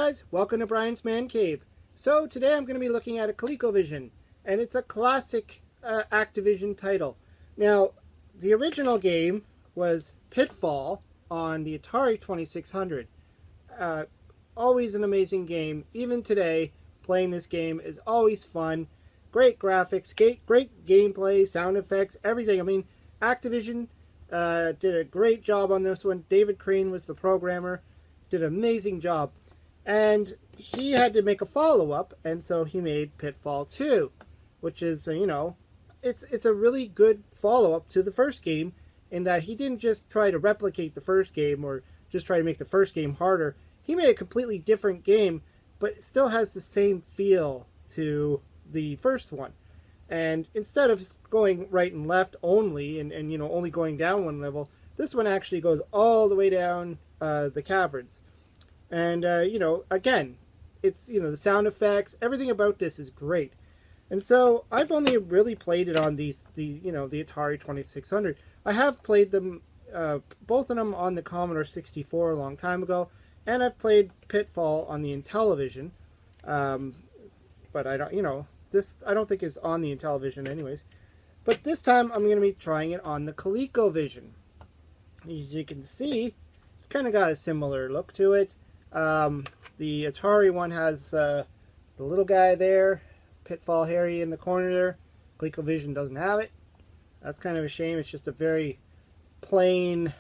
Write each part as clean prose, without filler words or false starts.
guys, welcome to Brian's Man Cave. So today I'm going to be looking at a Colecovision, and it's a classic Activision title. Now, the original game was Pitfall on the Atari 2600. Always an amazing game. Even today, playing this game is always fun. Great graphics, great gameplay, sound effects, everything. I mean, Activision did a great job on this one. David Crane was the programmer. Did an amazing job. And he had to make a follow-up, and so he made Pitfall 2, which is, it's a really good follow-up to the first game in that he didn't just try to replicate the first game or just try to make the first game harder. He made a completely different game, but it still has the same feel to the first one. And instead of going right and left only and only going down one level, this one actually goes all the way down the caverns. And, again, it's, the sound effects, everything about this is great. And so I've only really played it on the Atari 2600. I have played them, both of them on the Commodore 64 a long time ago, and I've played Pitfall on the Intellivision. But I don't, I don't think it's on the Intellivision anyways. But this time I'm going to be trying it on the Colecovision. As you can see, it's kind of got a similar look to it. The Atari one has the little guy there, Pitfall Harry in the corner there. Colecovision doesn't have it. That's kind of a shame. It's just a very plain,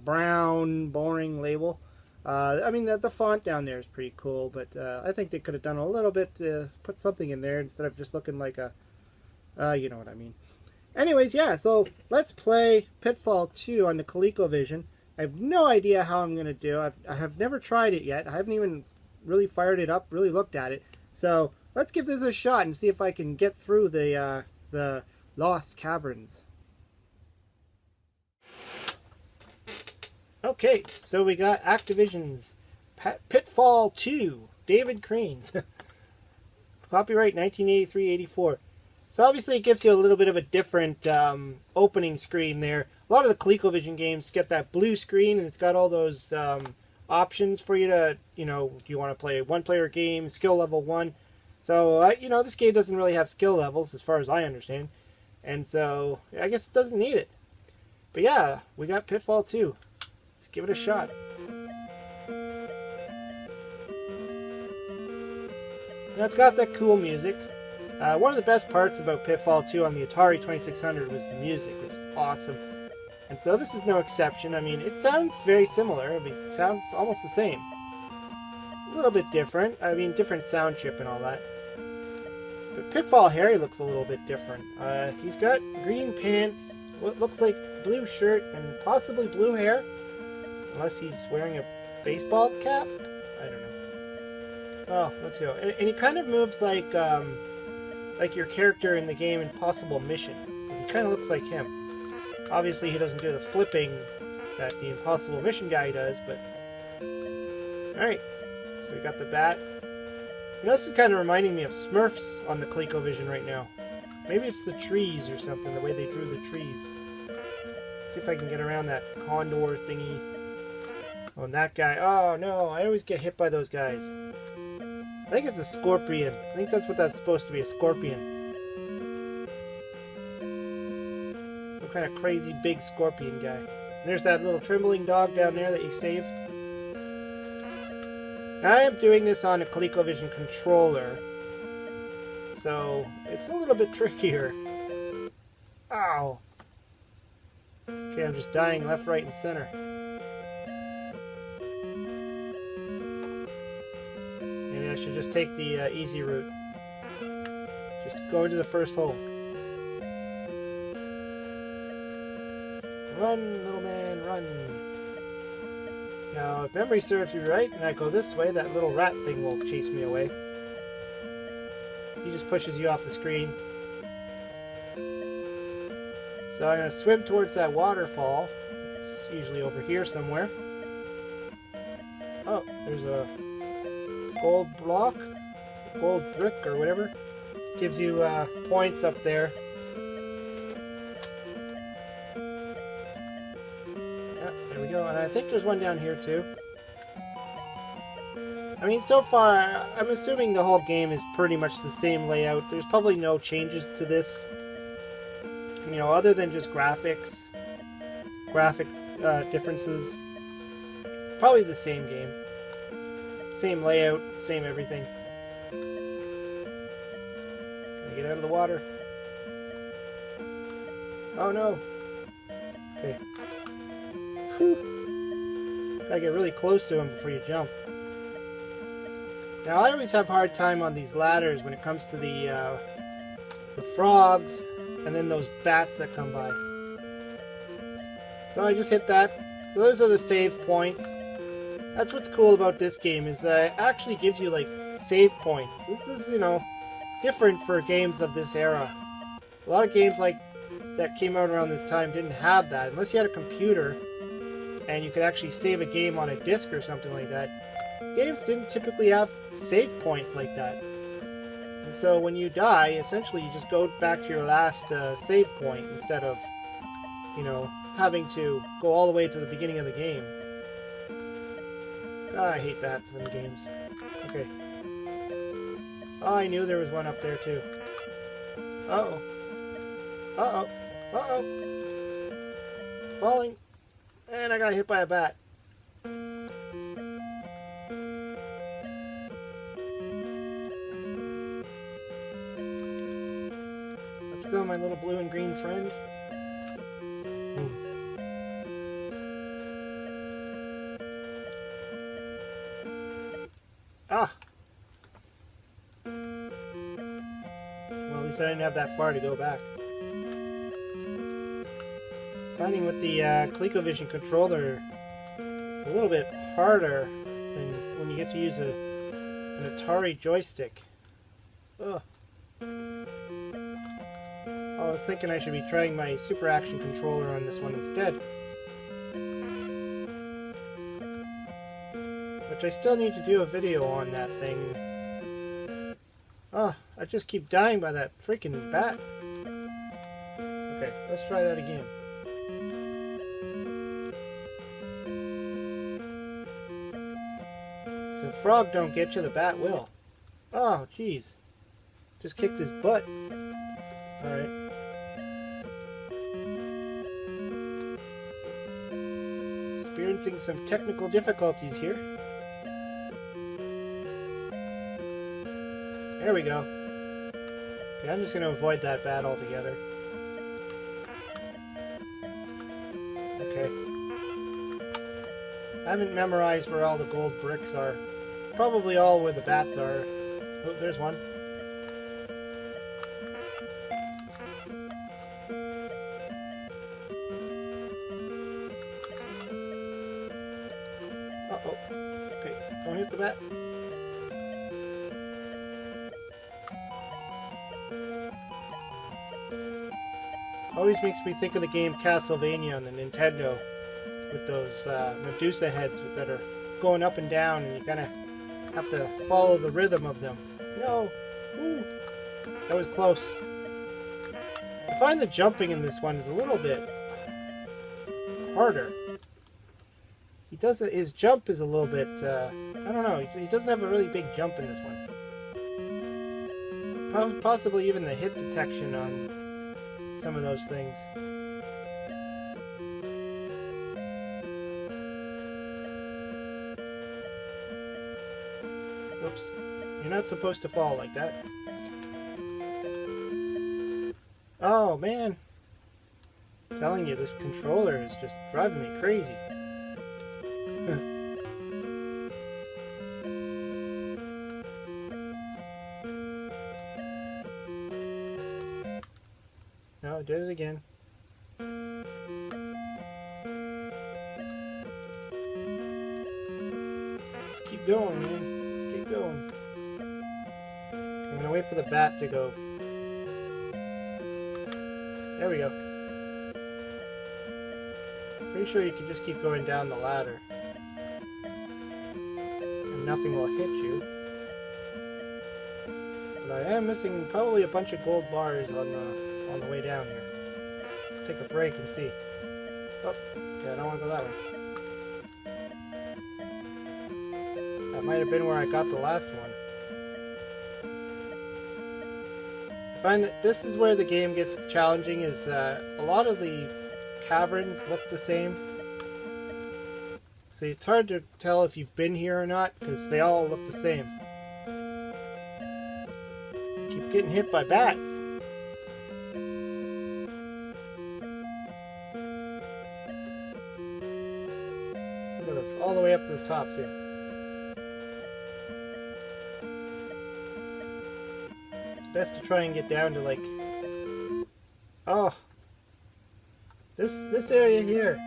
brown, boring label. I mean, the font down there is pretty cool, but I think they could have done a little bit to put something in there instead of just looking like a, you know what I mean. Anyways, yeah, so let's play Pitfall 2 on the ColecoVision. I have no idea how I'm going to do. I have never tried it yet. I haven't even really fired it up, really looked at it. So let's give this a shot and see if I can get through the Lost Caverns. Okay, so we got Activision's Pitfall 2, David Crane's. Copyright 1983-84. So obviously it gives you a little bit of a different opening screen there. A lot of the ColecoVision games get that blue screen, and it's got all those options for you to, do you want to play a one-player game, skill level 1. So, this game doesn't really have skill levels as far as I understand. And so, I guess it doesn't need it. But yeah, we got Pitfall 2. Let's give it a shot. Now, it's got that cool music. One of the best parts about Pitfall 2 on the Atari 2600 was the music. It was awesome. And so this is no exception. I mean, it sounds very similar. I mean, it sounds almost the same. A little bit different. I mean, different sound chip and all that. But Pitfall Harry looks a little bit different. He's got green pants, what looks like blue shirt, and possibly blue hair. Unless he's wearing a baseball cap? I don't know. Oh, let's go. And he kind of moves like your character in the game Impossible Mission. He kind of looks like him. Obviously, he doesn't do the flipping that the Impossible Mission guy does, but... Alright, so we got the bat. This is kind of reminding me of Smurfs on the ColecoVision right now. Maybe it's the trees or something, the way they drew the trees. See if I can get around that condor thingy. Oh, and that guy. Oh, no, I always get hit by those guys. I think it's a scorpion. I think that's what that's supposed to be, a scorpion. Some kind of crazy big scorpion guy. And there's that little trembling dog down there that you saved. Now, I am doing this on a ColecoVision controller, so it's a little bit trickier. Ow. Okay, I'm just dying left, right, and center. Maybe I should just take the easy route. Just go into the first hole. Run, little man, run. Now, if memory serves me right, and I go this way, that little rat thing will chase me away. He just pushes you off the screen. So I'm going to swim towards that waterfall. It's usually over here somewhere. Oh, there's a gold block, gold brick or whatever. Gives you points up there. Yep, there we go. And I think there's one down here too. I mean, so far, I'm assuming the whole game is pretty much the same layout. There's probably no changes to this, you know, other than just graphic differences. Probably the same game. Same layout, same everything. Can I get out of the water? Oh no! Okay. Whew. Gotta get really close to him before you jump. Now I always have a hard time on these ladders when it comes to the frogs and then those bats that come by. So I just hit that. So those are the save points. That's what's cool about this game, is that it actually gives you like save points. This is, you know, different for games of this era. A lot of games like that came out around this time didn't have that, unless you had a computer and you could actually save a game on a disc or something like that. Games didn't typically have save points like that. And so when you die, essentially you just go back to your last save point instead of, you know, having to go all the way to the beginning of the game. I hate bats in games. Okay. Oh, I knew there was one up there too. Uh-oh. Uh-oh. Uh-oh. Falling. And I got hit by a bat. Let's go, my little blue and green friend. Ah! Well, at least I didn't have that far to go back. Finding with the Colecovision controller, it's a little bit harder than when you get to use an Atari joystick. Ugh. I was thinking I should be trying my Super Action controller on this one instead. Which I still need to do a video on that thing. Oh, I just keep dying by that freaking bat. Okay, let's try that again. If the frog don't get you, the bat will. Oh, jeez. Just kicked his butt. Alright. Experiencing some technical difficulties here. There we go. Okay, I'm just going to avoid that bat altogether. Okay. I haven't memorized where all the gold bricks are. Probably all where the bats are. Oh, there's one. Uh-oh. Okay, don't hit the bat. Always makes me think of the game Castlevania on the Nintendo, with those Medusa heads that are going up and down, and you kind of have to follow the rhythm of them. No! Ooh. That was close. I find the jumping in this one is a little bit harder. His jump is a little bit, I don't know, he doesn't have a really big jump in this one. Possibly even the hit detection on some of those things. Oops. You're not supposed to fall like that. Oh, man. I'm telling you, this controller is just driving me crazy. No, I did it again. Let's keep going, man. Let's keep going. I'm gonna wait for the bat to go. There we go. Pretty sure you can just keep going down the ladder. And nothing will hit you. But I am missing probably a bunch of gold bars on the way down here. Let's take a break and see. Oh, okay, I don't want to go that way. I That might have been where I got the last one. I find that this is where the game gets challenging, is a lot of the caverns look the same. So it's hard to tell if you've been here or not, because they all look the same. Keep getting hit by bats. Look at this, all the way up to the tops here. It's best to try and get down to like... Oh! This area here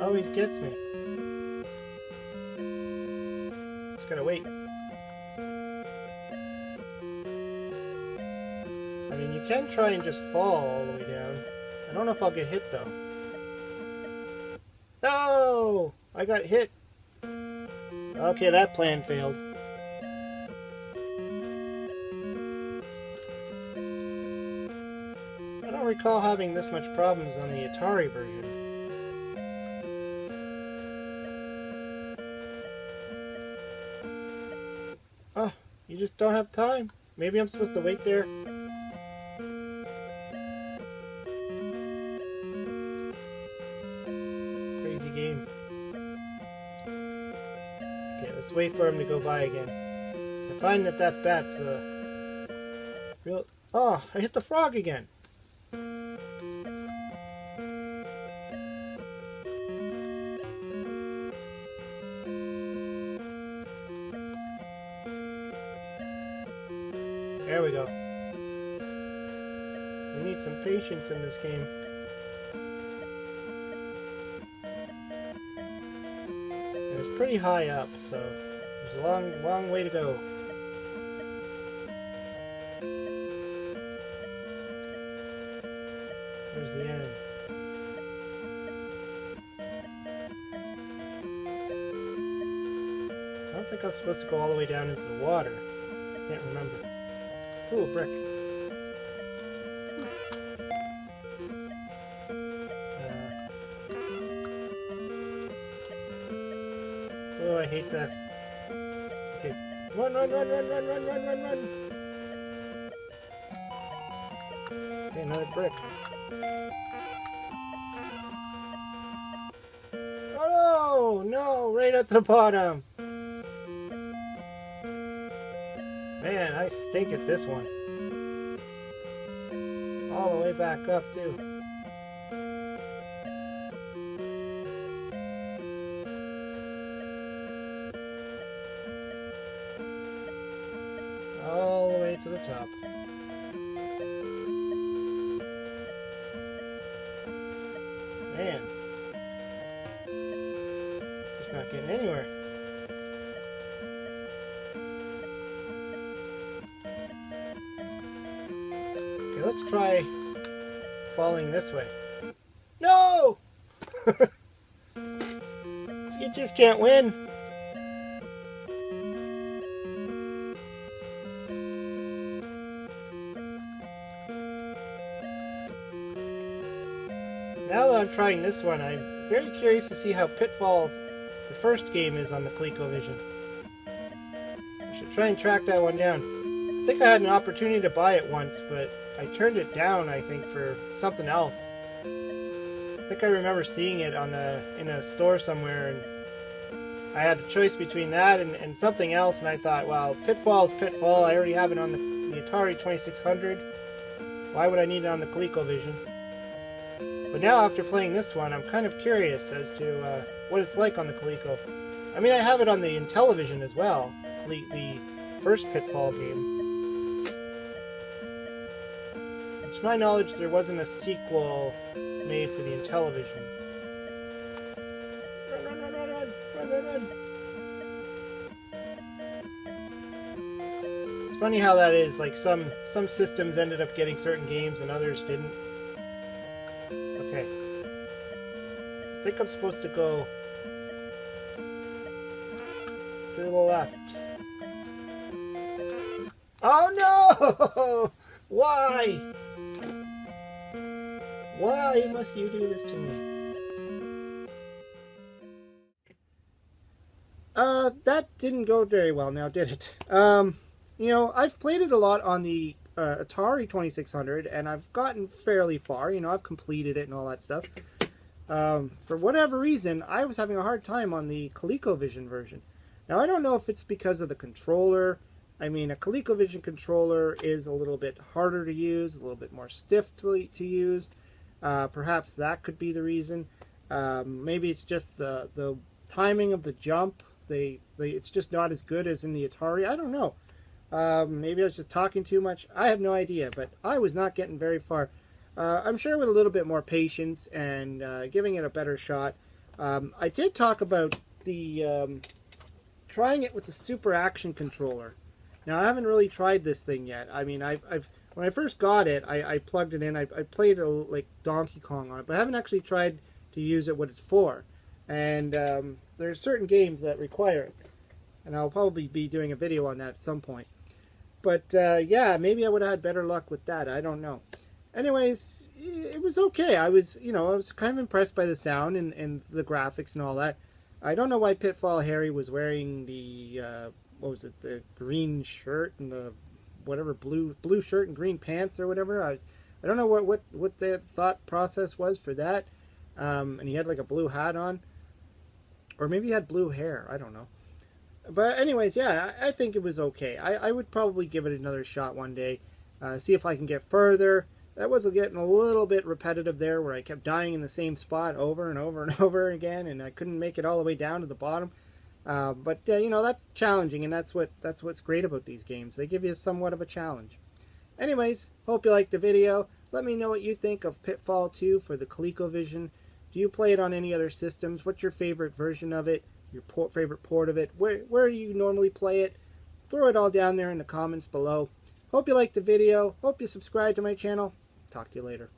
always gets me. Just gotta wait. I mean, you can try and just fall all the way down. I don't know if I'll get hit though. No! I got hit. Okay, that plan failed. I don't recall having this much problems on the Atari version. Oh, you just don't have time. Maybe I'm supposed to wait there. Crazy game. Okay, let's wait for him to go by again. So I find that bat's real... Oh, I hit the frog again. There we go. We need some patience in this game. And it's pretty high up, so there's a long way to go. There's the end. I don't think I was supposed to go all the way down into the water. Can't remember. Ooh, a brick. Oh, I hate this. Okay. Run, run, run, run, run, run, run, run, run. Okay, another brick. Oh, no, right at the bottom. Man, I stink at this one. All the way back up, too. All the way to the top. Man. Just not getting anywhere. Let's try falling this way. No! You just can't win. Now that I'm trying this one, I'm very curious to see how Pitfall, the first game, is on the Colecovision. I should try and track that one down. I think I had an opportunity to buy it once, but I turned it down, I think, for something else. I think I remember seeing it on in a store somewhere, and I had a choice between that and something else, and I thought, well, Pitfall is Pitfall. I already have it on the Atari 2600. Why would I need it on the ColecoVision? But now, after playing this one, I'm kind of curious as to what it's like on the Coleco. I mean, I have it on the Intellivision as well, the first Pitfall game. To my knowledge, there wasn't a sequel made for the Intellivision. Run, run, run, run, run, run, run, run. It's funny how that is. Like some systems ended up getting certain games and others didn't. Okay. I think I'm supposed to go to the left. Oh no! Why? Why must you do this to me? that didn't go very well now, did it? You know, I've played it a lot on the Atari 2600, and I've gotten fairly far. You know, I've completed it and all that stuff. For whatever reason, I was having a hard time on the Colecovision version. Now, I don't know if it's because of the controller. I mean, a Colecovision controller is a little bit harder to use, a little bit more stiff to use. Perhaps that could be the reason. Maybe it's just the timing of the jump. It's just not as good as in the Atari. I don't know. Maybe I was just talking too much. I have no idea, but I was not getting very far. I'm sure with a little bit more patience and giving it a better shot. I did talk about the trying it with the Super Action controller. Now, I haven't really tried this thing yet. I mean, when I first got it, I plugged it in. I played it like Donkey Kong on it, but I haven't actually tried to use it what it's for. And there are certain games that require it. And I'll probably be doing a video on that at some point. But yeah, maybe I would have had better luck with that. I don't know. Anyways, it was okay. I was kind of impressed by the sound and the graphics and all that. I don't know why Pitfall Harry was wearing the what was it, the green shirt and the whatever blue shirt and green pants or whatever. I don't know what the thought process was for that. And he had like a blue hat on, or maybe he had blue hair. I don't know. But anyways, yeah, I think it was okay. I would probably give it another shot one day, see if I can get further. That was getting a little bit repetitive there, where I kept dying in the same spot over and over and over again, and I couldn't make it all the way down to the bottom. But you know, that's challenging, and that's what's great about these games. They give you somewhat of a challenge. Anyways, hope you liked the video. Let me know what you think of Pitfall 2 for the ColecoVision. Do you play it on any other systems? What's your favorite version of it? Your favorite port of it? Where do you normally play it? Throw it all down there in the comments below. Hope you liked the video. Hope you subscribe to my channel. Talk to you later.